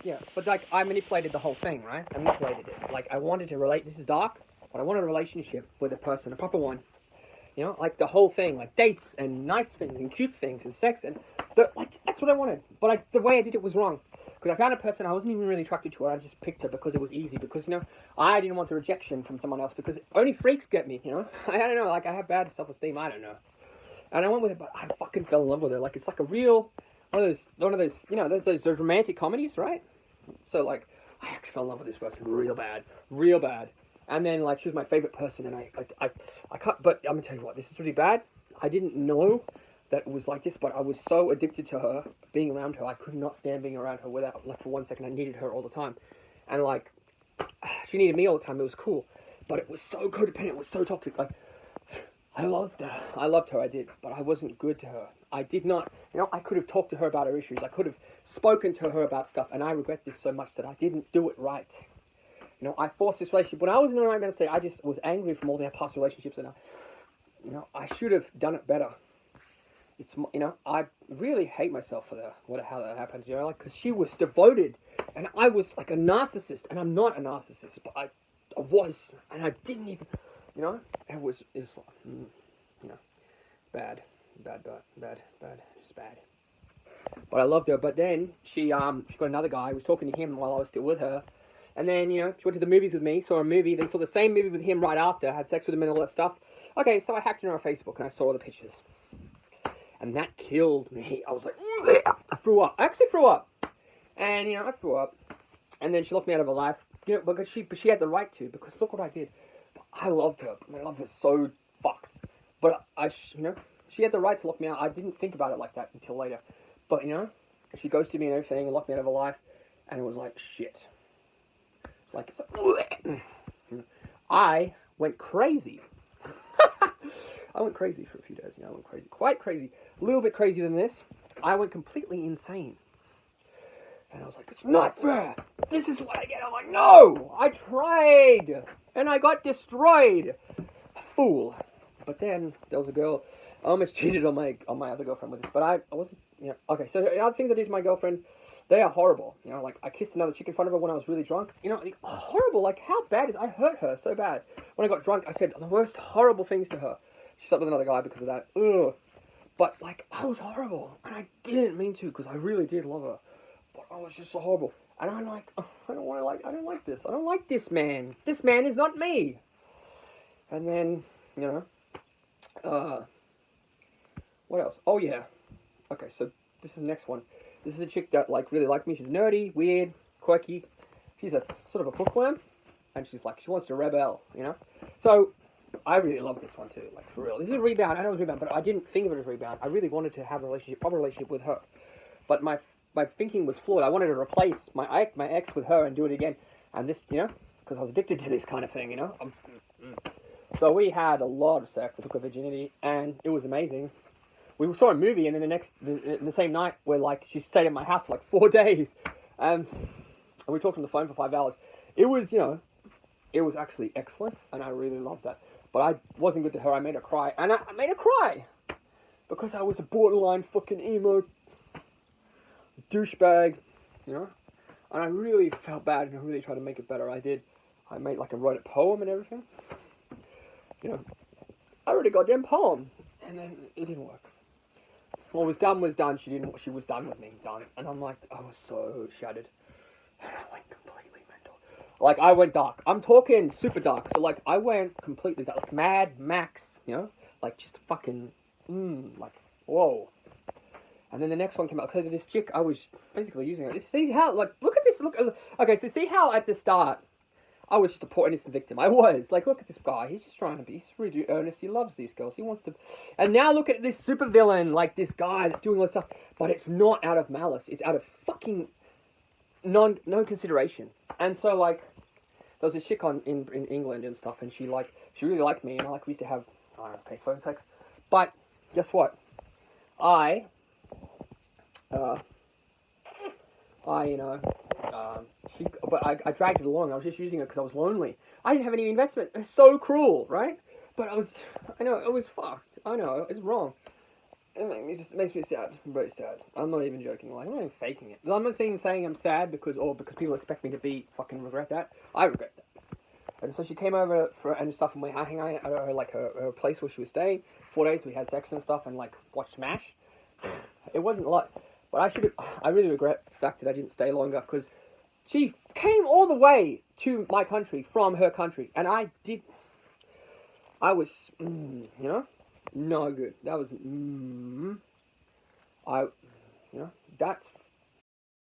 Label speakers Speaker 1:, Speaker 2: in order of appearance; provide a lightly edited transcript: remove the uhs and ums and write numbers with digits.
Speaker 1: Yeah, but like I manipulated the whole thing, right? I manipulated it. Like I wanted to relate. This is dark, but I wanted a relationship with a person, a proper one. You know, like the whole thing, like dates and nice things and cute things and sex and like that's what I wanted. But like the way I did it was wrong because I found a person I wasn't even really attracted to her. I just picked her because it was easy. Because I didn't want the rejection from someone else because only freaks get me. I don't know. Like I have bad self-esteem. I don't know. And I went with it, but I fucking fell in love with her. Like it's like a real one of those those romantic comedies, right? So like I actually fell in love with this person real bad, real bad. And then like she was my favorite person, and I cut. But I'm gonna tell you what, this is really bad. I didn't know that it was like this, but I was so addicted to her, being around her. I could not stand being around her without like for 1 second. I needed her all the time, and like she needed me all the time. It was cool, but it was so codependent. It was so toxic. Like I loved her. I loved her. I did, but I wasn't good to her. I did not. I could have talked to her about her issues. I could have spoken to her about stuff, and I regret this so much that I didn't do it right. I forced this relationship. When I was in the right state, I just was angry from all their past relationships, and I should have done it better. It's I really hate myself for how that happened. Like because she was devoted, and I was like a narcissist, and I'm not a narcissist, but I was, and I didn't even, it was bad, just bad. But I loved her. But then she got another guy. I was talking to him while I was still with her. And then, she went to the movies with me, saw a movie, then saw the same movie with him right after, had sex with him and all that stuff. Okay, so I hacked her on Facebook and I saw all the pictures. And that killed me. I was like, I threw up. I actually threw up. And, I threw up. And then she locked me out of her life. Because she had the right to, because look what I did. I loved her. My love was so fucked. But she had the right to lock me out. I didn't think about it like that until later. But, she ghosted me and everything and locked me out of her life. And it was like, shit. Like, I went crazy. I went crazy for a few days. I went crazy. Quite crazy. A little bit crazier than this. I went completely insane. And I was like, it's not fair. This is what I get. I'm like, no! I tried! And I got destroyed. Fool. But then, there was a girl. I almost cheated on my other girlfriend with this. But I wasn't, Okay, so the other things I did to my girlfriend, they are horrible. Like I kissed another chick in front of her when I was really drunk. Horrible. Like how bad is I hurt her so bad. When I got drunk, I said the worst horrible things to her. She slept with another guy because of that. Ugh. But like I was horrible, and I didn't mean to because I really did love her. But I was just so horrible, and I'm like, I don't like this. I don't like this man. This man is not me. And then what else? Oh yeah. Okay, so this is the next one. This is a chick that like really liked me. She's nerdy, weird, quirky. She's a sort of a bookworm, and she wants to rebel, So I really love this one too, like for real. This is a rebound. I know it was a rebound, but I didn't think of it as a rebound. I really wanted to have a proper relationship with her, but my thinking was flawed. I wanted to replace my ex with her and do it again, and this, because I was addicted to this kind of thing, So we had a lot of sex. I took her virginity, and it was amazing. We saw a movie, and then the same night, she stayed at my house for like 4 days, and we talked on the phone for 5 hours. It was, it was actually excellent, and I really loved that. But I wasn't good to her. I made her cry, and I made her cry because I was a borderline fucking emo douchebag, And I really felt bad, and I really tried to make it better. I did. I wrote a poem and everything. I wrote a goddamn poem, and then it didn't work. What was done was done. She was done with me, done. And I'm like, I was so shattered. And I went completely mental. Like, I went dark. I'm talking super dark. So, like, I went completely dark. Like, Mad Max, Like, just fucking, like, whoa. And then the next one came out. So this chick, I was basically using her. See how, like, look at this. Okay, so see how at the start, I was just a poor innocent victim. I was. Like, look at this guy. He's just trying to be. He's really earnest. He loves these girls. He wants to. And now look at this supervillain, like this guy that's doing all this stuff. But it's not out of malice. It's out of fucking no consideration. And so, like, there was this chick in England and stuff, and she really liked me, and we used to have, I don't know, phone sex. But guess what? I I dragged it along. I was just using it because I was lonely. I didn't have any investment. It's so cruel, right? But I know, it was fucked. I know, it's wrong. it makes me sad. Very sad. I'm not even joking. Like, I'm not even faking it. I'm not saying I'm sad because people expect me to be fucking regret that. I regret that. And so she came over and stuff, and we hang out at her place where she was staying. 4 days we had sex and stuff, and like watched MASH. It wasn't a lot, but I really regret the fact that I didn't stay longer because she came all the way to my country from her country, and I was, no good. That was, that's